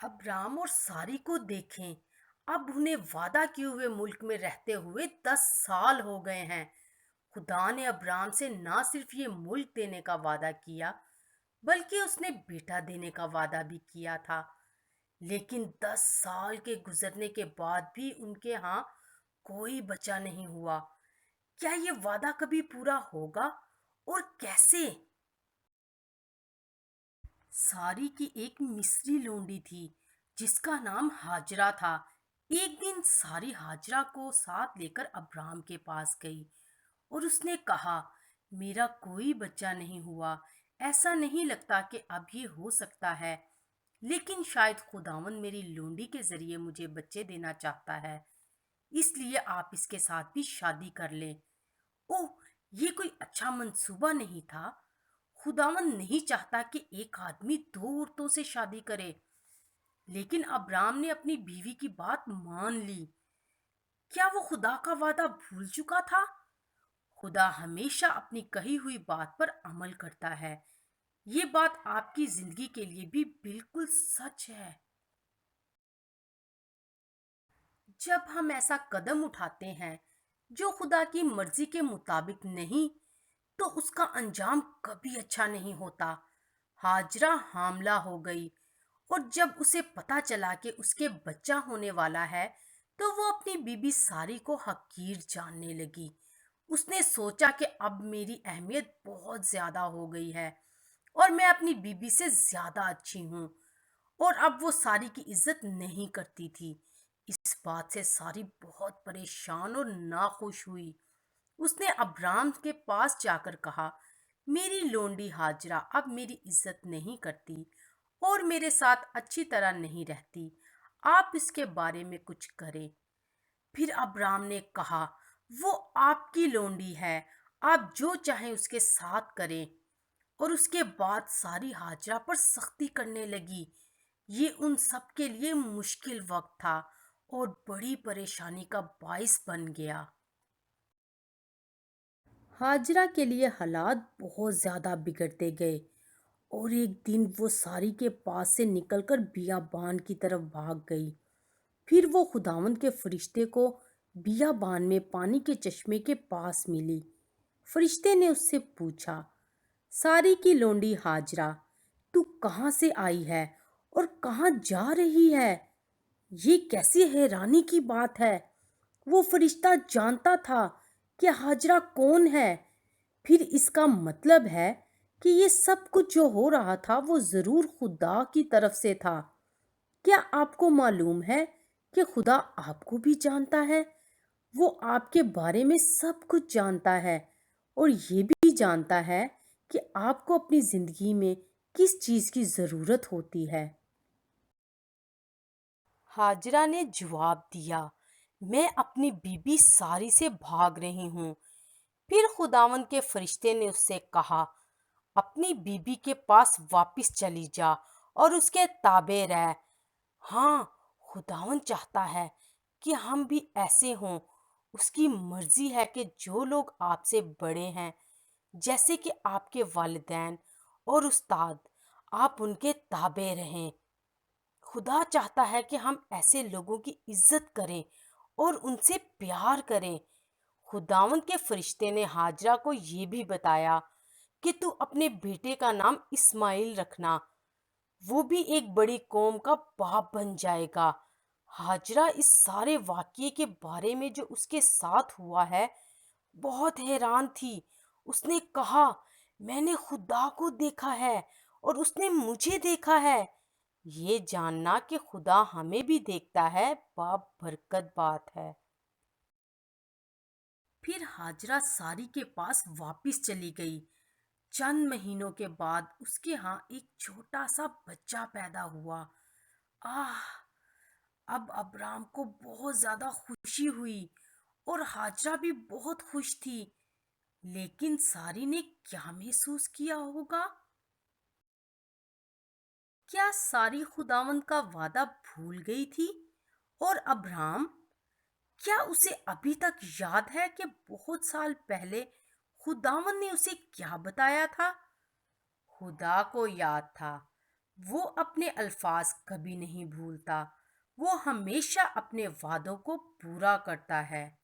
अब राम और सारी को देखें। अब उन्हें वादा किए हुए मुल्क में रहते हुए 10 साल हो गए हैं। खुदा ने अब्राम से ना सिर्फ ये मुल्क देने का वादा किया, बल्कि उसने बेटा देने का वादा भी किया था। लेकिन 10 साल के गुजरने के बाद भी उनके यहाँ कोई बच्चा नहीं हुआ। क्या ये वादा कभी पूरा होगा, और कैसे? सारी की एक मिस्री लोंडी थी जिसका नाम हाजरा था। एक दिन सारी हाजरा को साथ लेकर अब्राम के पास गई और उसने कहा, मेरा कोई बच्चा नहीं हुआ। ऐसा नहीं लगता कि अब ये हो सकता है, लेकिन शायद खुदावन मेरी लोंडी के जरिए मुझे बच्चे देना चाहता है, इसलिए आप इसके साथ भी शादी कर लें। ओह, ये कोई अच्छा मंसूबा नहीं था। खुदावन नहीं चाहता कि एक आदमी दो औरतों से शादी करे। लेकिन अब्राम ने अपनी बीवी की बात मान ली। क्या वो खुदा का वादा भूल चुका था? खुदा हमेशा अपनी कही हुई बात पर अमल करता है। ये बात आपकी जिंदगी के लिए भी बिल्कुल सच है। जब हम ऐसा कदम उठाते हैं जो खुदा की मर्जी के मुताबिक नहीं, तो उसका अंजाम कभी अच्छा नहीं होता। हाजरा हामला हो गई, और जब उसे पता चला कि उसके बच्चा होने वाला है, तो वो अपनी बीबी सारी को हकीर जानने लगी। उसने सोचा कि अब मेरी अहमियत बहुत ज्यादा हो गई है और मैं अपनी बीबी से ज्यादा अच्छी हूँ, और अब वो सारी की इज्जत नहीं करती थी। इस बात से सारी बहुत परेशान और नाखुश हुई। उसने अब्राम के पास जाकर कहा, मेरी लोंडी हाजरा अब मेरी इज्जत नहीं करती और मेरे साथ अच्छी तरह नहीं रहती। आप इसके बारे में कुछ करें। फिर अब्राम ने कहा, वो आपकी लोंडी है, आप जो चाहें उसके साथ करें। और उसके बाद सारी हाजरा पर सख्ती करने लगी। ये उन सब के लिए मुश्किल वक्त था और बड़ी परेशानी का बाइस बन गया। हाजरा के लिए हालात बहुत ज़्यादा बिगड़ते गए, और एक दिन वो सारी के पास से निकलकर बियाबान की तरफ भाग गई। फिर वो खुदावंद के फरिश्ते को बियाबान में पानी के चश्मे के पास मिली। फरिश्ते ने उससे पूछा, सारी की लोंडी हाजरा, तू कहाँ से आई है और कहाँ जा रही है? ये कैसी हैरानी की बात है। वो फरिश्ता जानता था कि हाजरा कौन है। फिर इसका मतलब है कि ये सब कुछ जो हो रहा था वो जरूर खुदा की तरफ से था। क्या आपको मालूम है कि खुदा आपको भी जानता है? वो आपके बारे में सब कुछ जानता है, और ये भी जानता है कि आपको अपनी जिंदगी में किस चीज की जरूरत होती है। हाजरा ने जवाब दिया, मैं अपनी बीबी सारी से भाग रही हूँ। फिर खुदावंद के फरिश्ते ने उससे कहा, अपनी बीबी के पास वापस चली जा और उसके ताबे रह। हाँ, खुदावंद चाहता है कि हम भी ऐसे हों। उसकी मर्जी है कि जो लोग आपसे बड़े हैं, जैसे कि आपके वालिदैन और उस्ताद, आप उनके ताबे रहें। खुदा चाहता है कि हम ऐसे लोगों की इज्जत करें और उनसे प्यार करें। खुदावंद के फरिश्ते ने हाजरा को ये भी बताया कि तू अपने बेटे का नाम इस्माइल रखना, वो भी एक बड़ी कौम का बाप बन जाएगा। हाजरा इस सारे वाक़ये के बारे में जो उसके साथ हुआ है बहुत हैरान थी। उसने कहा, मैंने खुदा को देखा है और उसने मुझे देखा है। ये जानना कि खुदा हमें भी देखता है, बाप बरकत बात है। फिर हाजरा सारी के पास वापस चली गई। चंद महीनों के बाद उसके यहाँ एक छोटा सा बच्चा पैदा हुआ। आह, अब अब्राम को बहुत ज्यादा खुशी हुई और हाजरा भी बहुत खुश थी। लेकिन सारी ने क्या महसूस किया होगा? क्या सारी खुदावंद का वादा भूल गई थी? और अब्राम, क्या उसे अभी तक याद है कि बहुत साल पहले खुदावंद ने उसे क्या बताया था? खुदा को याद था। وہ اپنے الفاظ کبھی نہیں بھولتا، وہ ہمیشہ اپنے وعدوں کو پورا کرتا ہے۔